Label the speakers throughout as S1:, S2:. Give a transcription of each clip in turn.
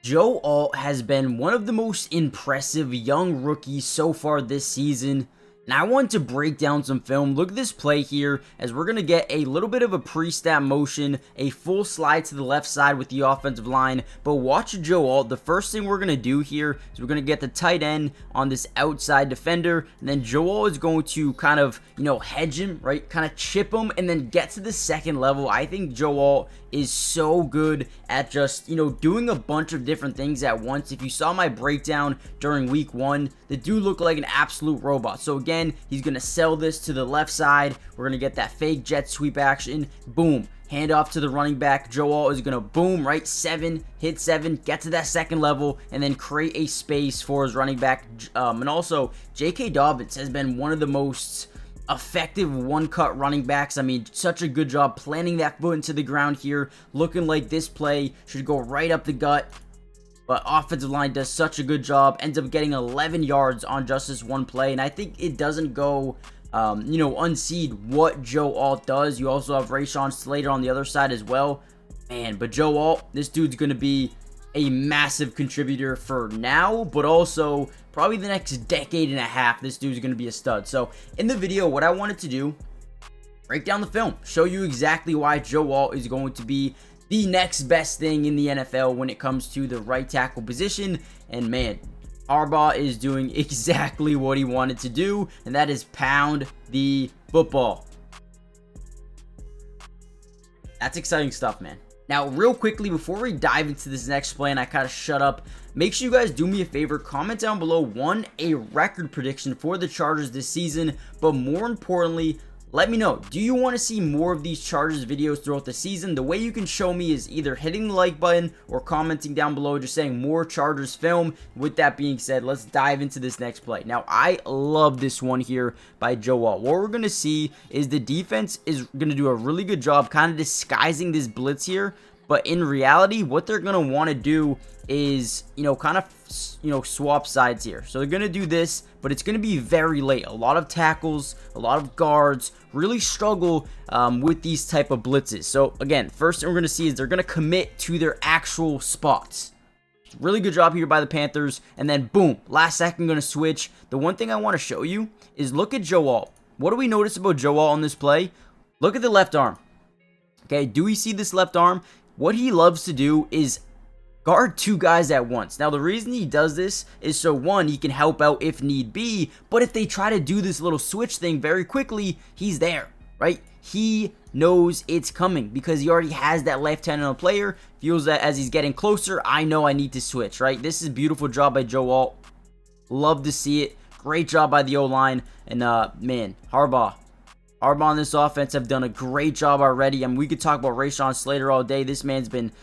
S1: Joe Alt has been one of the most impressive young rookies so far this season, and I want to break down some film. Look at this play here, as we're going to get a little bit of a pre-snap motion, a full slide to the left side with the offensive line, but watch Joe Alt. The first thing we're going to do here is we're going to get the tight end on this outside defender, and then Joe Alt is going to kind of, hedge him, right, kind of chip him, and then get to the second level. I think Joe Alt is so good at just, doing a bunch of different things at once. If you saw my breakdown during week 1, the dude looked like an absolute robot. So again, he's going to sell this to the left side. We're going to get that fake jet sweep action. Boom. Hand off to the running back. Joe Alt is going to boom, right? 7, hit 7, get to that second level, and then create a space for his running back. And also, J.K. Dobbins has been one of the most effective one-cut running backs. I mean, such a good job planting that foot into the ground here. Looking like this play should go right up the gut. But offensive line does such a good job. Ends up getting 11 yards on just this one play. And I think it doesn't go, unseed what Joe Alt does. You also have Rashawn Slater on the other side as well. Man, but Joe Alt, this dude's going to be a massive contributor for now, but also probably the next decade and a half. This dude's going to be a stud. So in the video, what I wanted to do, break down the film, show you exactly why Joe Alt is going to be the next best thing in the NFL when it comes to the right tackle position. And man, Harbaugh is doing exactly what he wanted to do, and that is pound the football. That's exciting stuff, man. Now, real quickly, before we dive into this next play and I kind of shut up, make sure you guys do me a favor, comment down below, a record prediction for the Chargers this season, but more importantly, let me know, do you want to see more of these Chargers videos throughout the season? The way you can show me is either hitting the like button or commenting down below, just saying more Chargers film. With that being said, let's dive into this next play. Now, I love this one here by Joe Alt. What we're going to see is the defense is going to do a really good job kind of disguising this blitz here. But in reality, what they're going to want to do is, swap sides here. So they're going to do this, but it's going to be very late. A lot of tackles, a lot of guards really struggle with these type of blitzes. So again, first thing we're going to see is they're going to commit to their actual spots. Really good job here by the Panthers. And then boom, last second going to switch. The one thing I want to show you is look at Joe Alt. What do we notice about Joe Alt on this play? Look at the left arm. Okay, do we see this left arm? What he loves to do is guard 2 guys at once. Now, the reason he does this is so, one, he can help out if need be, but if they try to do this little switch thing very quickly, he's there, right? He knows it's coming because he already has that left hand on a player, feels that as he's getting closer, I know I need to switch, right? This is a beautiful job by Joe Alt. Love to see it. Great job by the O-line. And, man, Harbaugh on this offense have done a great job already. I mean, we could talk about Rashawn Slater all day. This man's been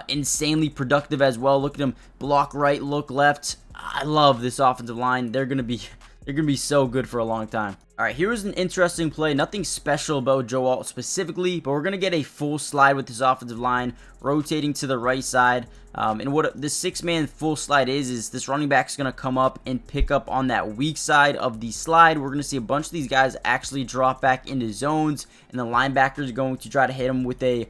S1: insanely productive as well. Look at him block right, look left. I love this offensive line. They're gonna be so good for a long time. All right, here's an interesting play. Nothing special about Joe Alt specifically, but we're going to get a full slide with this offensive line, rotating to the right side. And what the 6-man full slide is this running back is going to come up and pick up on that weak side of the slide. We're going to see a bunch of these guys actually drop back into zones, and the linebacker is going to try to hit them with a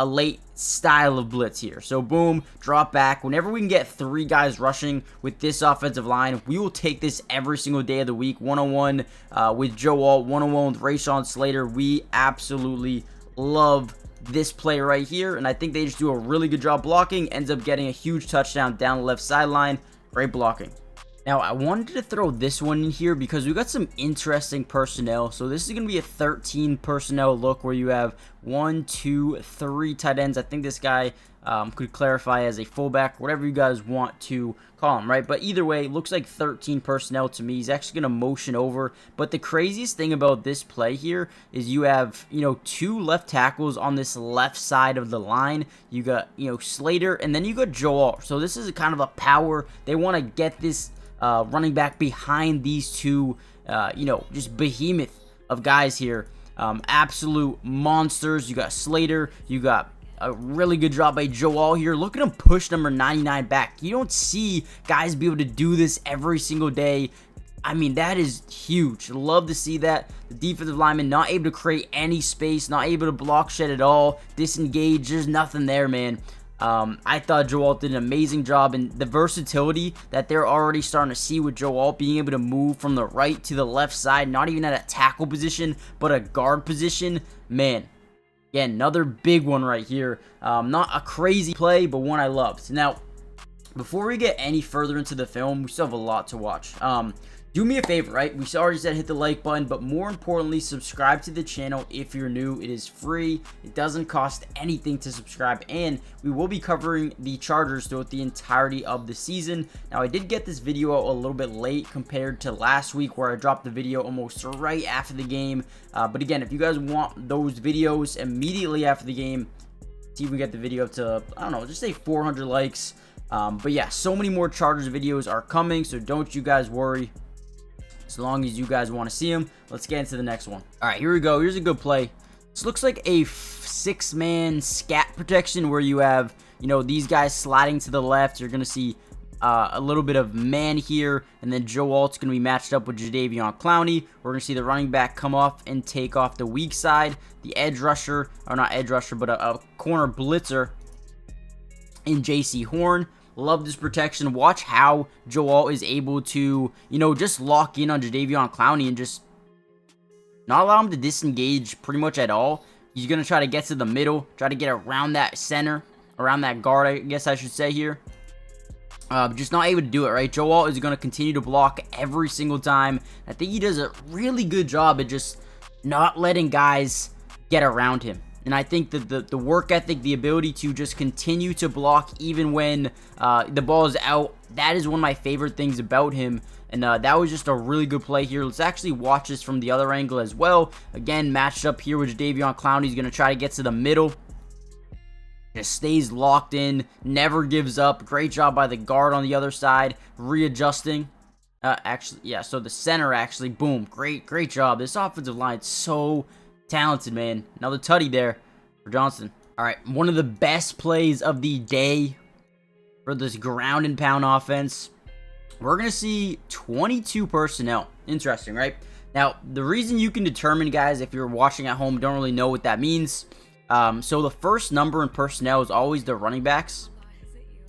S1: late style of blitz here. So boom, drop back. Whenever we can get 3 guys rushing with this offensive line, we will take this every single day of the week. 1-on-1 with Joe Alt, 1-on-1 with Rashawn Slater. We absolutely love this play right here, and I think they just do a really good job blocking. Ends up getting a huge touchdown down the left sideline. Great blocking. Now, I wanted to throw this one in here because we got some interesting personnel. So this is going to be a 13 personnel look where you have 1, 2, 3 tight ends. I think this guy could clarify as a fullback, whatever you guys want to call him, right? But either way, it looks like 13 personnel to me. He's actually going to motion over. But the craziest thing about this play here is you have, 2 left tackles on this left side of the line. You got, Slater, and then you got Joe Alt. So this is kind of a power. They want to get this running back behind these 2, just behemoth of guys here. Absolute monsters. You got Slater. You got a really good job by Joe Alt here. Look at him push number 99 back. You don't see guys be able to do this every single day. I mean, that is huge. Love to see that. The defensive lineman not able to create any space, not able to block shed at all, disengage. There's nothing there, man. I thought Joe Alt did an amazing job, and the versatility that they're already starting to see with Joe Alt being able to move from the right to the left side, not even at a tackle position, but a guard position, man. Again, another big one right here. Not a crazy play, but one I loved. Now, before we get any further into the film, we still have a lot to watch. Do me a favor, right? We already said hit the like button, but more importantly, subscribe to the channel if you're new. It is free. It doesn't cost anything to subscribe, and we will be covering the Chargers throughout the entirety of the season. Now, I did get this video a little bit late compared to last week where I dropped the video almost right after the game. But again, if you guys want those videos immediately after the game, see if we get the video up to, I don't know, just say 400 likes. But yeah, so many more Chargers videos are coming, so don't you guys worry. As long as you guys want to see them, let's get into the next one. All right, here we go. Here's a good play. This looks like a 6-man scat protection where you have, you know, these guys sliding to the left. You're going to see a little bit of man here, and then Joe Alt's going to be matched up with Jadeveon Clowney. We're going to see the running back come off and take off the weak side. The edge rusher, or not edge rusher, but a corner blitzer in J.C. Horn. Love this protection. Watch how Joe Alt is able to, you know, just lock in on Jadeveon Clowney and just not allow him to disengage pretty much at all. He's going to try to get to the middle, try to get around that center, around that guard, I guess I should say here. Just not able to do it, right? Joe Alt is going to continue to block every single time. I think he does a really good job at just not letting guys get around him. And I think that the work ethic, the ability to just continue to block even when the ball is out, that is one of my favorite things about him. And that was just a really good play here. Let's actually watch this from the other angle as well. Again, matched up here with Jadeveon Clowney. He's going to try to get to the middle. Just stays locked in, never gives up. Great job by the guard on the other side, readjusting. Actually, yeah, so the center actually, boom, great job. This offensive line is so talented, man. Another tutty there for Johnson. All right, one of the best plays of the day for this ground and pound offense. We're going to see 22 personnel. Interesting, right? Now, the reason you can determine, guys, if you're watching at home, don't really know what that means. So the first number in personnel is always the running backs.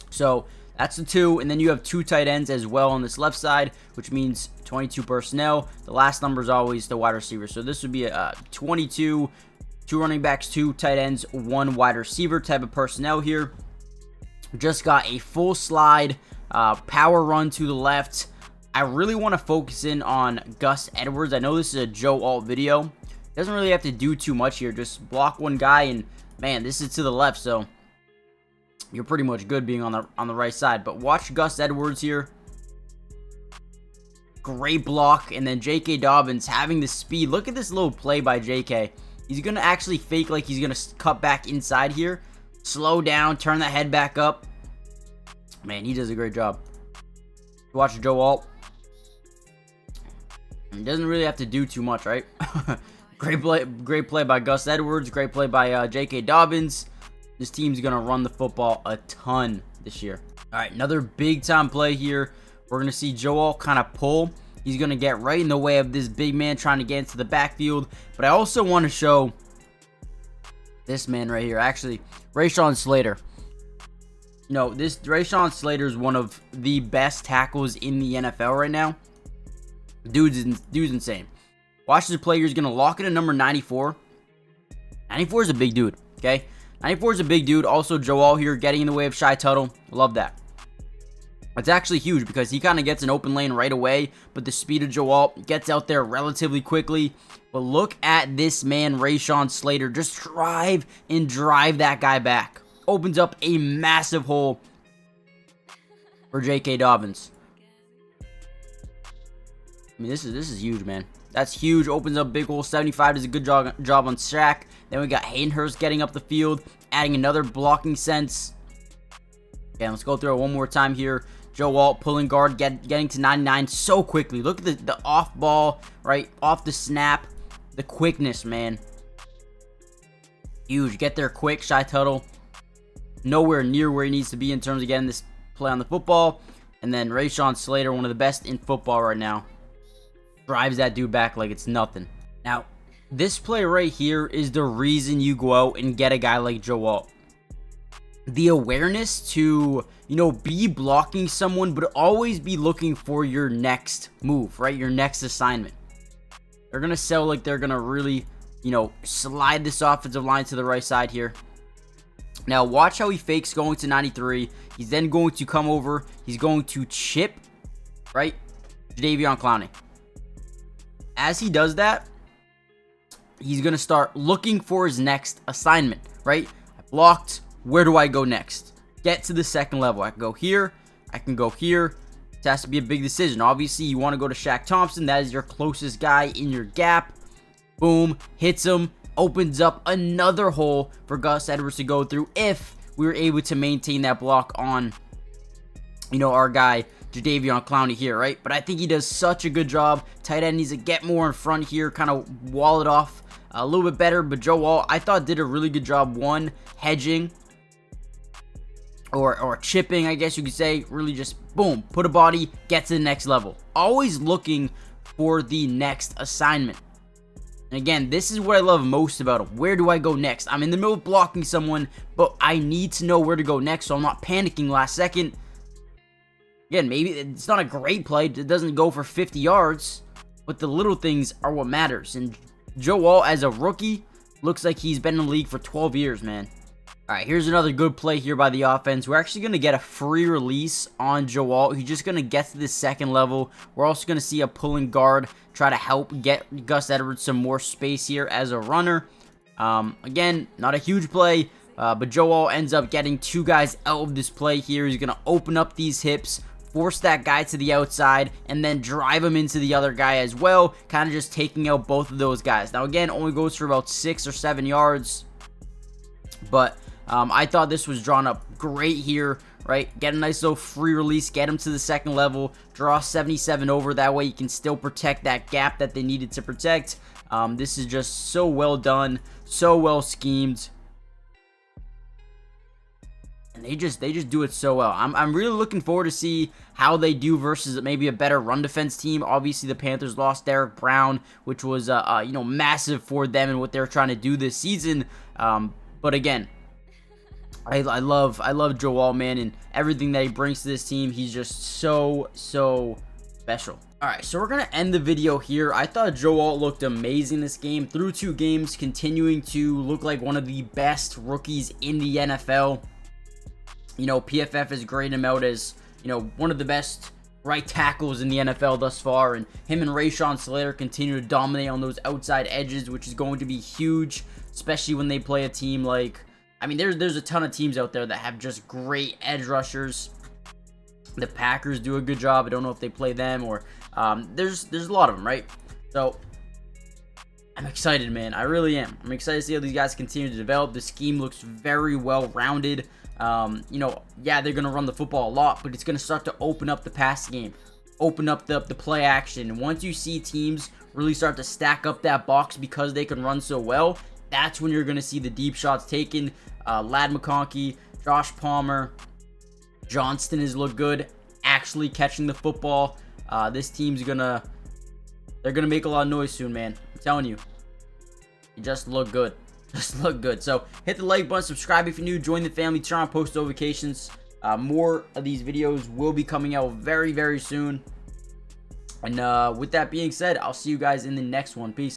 S1: So that's the 2, and then you have 2 tight ends as well on this left side, which means 22 personnel. The last number is always the wide receiver. So this would be a 22, 2 running backs, 2 tight ends, 1 wide receiver type of personnel here. Just got a full slide, power run to the left. I really want to focus in on Gus Edwards. I know this is a Joe Alt video. Doesn't really have to do too much here. Just block one guy, and man, this is to the left, so you're pretty much good being on the right side. But watch Gus Edwards here. Great block, and then J.K. Dobbins having the speed. Look at this little play by J.K. He's going to actually fake like he's going to cut back inside here. Slow down, turn that head back up. Man, he does a great job. Watch Joe Alt. He doesn't really have to do too much, right? Great play by Gus Edwards. Great play by J.K. Dobbins. This team's going to run the football a ton this year. All right, another big-time play here. We're going to see Joe Alt kind of pull. He's going to get right in the way of this big man trying to get into the backfield. But I also want to show this man right here. Actually, Rashawn Slater. You know, this Rashawn Slater is one of the best tackles in the NFL right now. Dude's insane. Watch this play here. He's going to lock it at number 94. 94 is a big dude, okay? 94 is a big dude. Also, Joe Alt here getting in the way of Shy Tuttle. Love that. It's actually huge because he kind of gets an open lane right away, but the speed of Joe Alt gets out there relatively quickly. But look at this man, Rashawn Slater. Just drive that guy back. Opens up a massive hole for J.K. Dobbins. I mean, this is huge, man. That's huge. Opens up big hole. 75 does a good job on Shaq. Then we got Haydenhurst getting up the field, adding another blocking sense. Okay, let's go through it one more time here. Joe Alt pulling guard, getting to 99 so quickly. Look at the off ball, right? Off the snap. The quickness, man. Huge. Get there quick. Shy Tuttle. Nowhere near where he needs to be in terms of getting this play on the football. And then Rashawn Slater, one of the best in football right now. Drives that dude back like it's nothing. Now, this play right here is the reason you go out and get a guy like Joe Alt. the awareness to, you know, be blocking someone, but always be looking for your next move, right? Your next assignment. They're going to sell like they're going to really, you know, slide this offensive line to the right side here. Now, watch how he fakes going to 93. He's then going to come over. He's going to chip, right? Jadeveon Clowney. As he does that, he's going to start looking for his next assignment, right? I blocked. Where do I go next? Get to the second level. I can go here. I can go here. It has to be a big decision. Obviously, you want to go to Shaq Thompson. That is your closest guy in your gap. Boom. Hits him. Opens up another hole for Gus Edwards to go through if we were able to maintain that block on, you know, our guy Jadeveon Clowney here, right? But I think he does such a good job. Tight end needs to get more in front here, kind of wall it off a little bit better. But Joe Wall, I thought, did a really good job. One, hedging or chipping, I guess you could say. Really just, boom, put a body, get to the next level. Always looking for the next assignment. And again, this is what I love most about him. Where do I go next? I'm in the middle of blocking someone, but I need to know where to go next so I'm not panicking last second. Again, maybe it's not a great play. It doesn't go for 50 yards, but the little things are what matters. And Joe Wall, as a rookie, looks like he's been in the league for 12 years, man. All right, here's another good play here by the offense. We're actually going to get a free release on Joe Wall. He's just going to get to the second level. We're also going to see a pulling guard try to help get Gus Edwards some more space here as a runner. Again, not a huge play, but Joe Wall ends up getting two guys out of this play here. He's going to open up these hips, force that guy to the outside, and then drive him into the other guy as well, kind of just taking out both of those guys. Now, again, only goes for about 6 or 7 yards, but I thought this was drawn up great here, right? Get a nice little free release, get him to the second level, draw 77 over. That way you can still protect that gap that they needed to protect. This is just so well done, so well schemed. And they just do it so well. I'm really looking forward to see how they do versus maybe a better run defense team. Obviously, the Panthers lost Derek Brown, which was you know, massive for them and what they're trying to do this season. But again, I love Joe Wall, man, and everything that he brings to this team. He's just so special. Alright, so we're going to end the video here. I thought Joe Wall looked amazing this game. Through 2 games, continuing to look like one of the best rookies in the NFL. You know, PFF is grading him out as, you know, one of the best right tackles in the NFL thus far. And him and Rashawn Slater continue to dominate on those outside edges, which is going to be huge, especially when they play a team like... I mean, there's a ton of teams out there that have just great edge rushers. The Packers do a good job. I don't know if they play them or there's a lot of them, right? So I'm excited, man. I really am. I'm excited to see how these guys continue to develop. The scheme looks very well rounded. You know, yeah, they're gonna run the football a lot, but it's gonna start to open up the pass game, open up the play action. And once you see teams really start to stack up that box because they can run so well, that's when you're going to see the deep shots taken. Ladd McConkey, Josh Palmer, Johnston has looked good, actually catching the football. This team's they're gonna make a lot of noise soon, man. I'm telling you. You just look good. Just look good. So hit the like button, subscribe if you're new, join the family, turn on post notifications. More of these videos will be coming out very, very soon. And with that being said, I'll see you guys in the next one. Peace.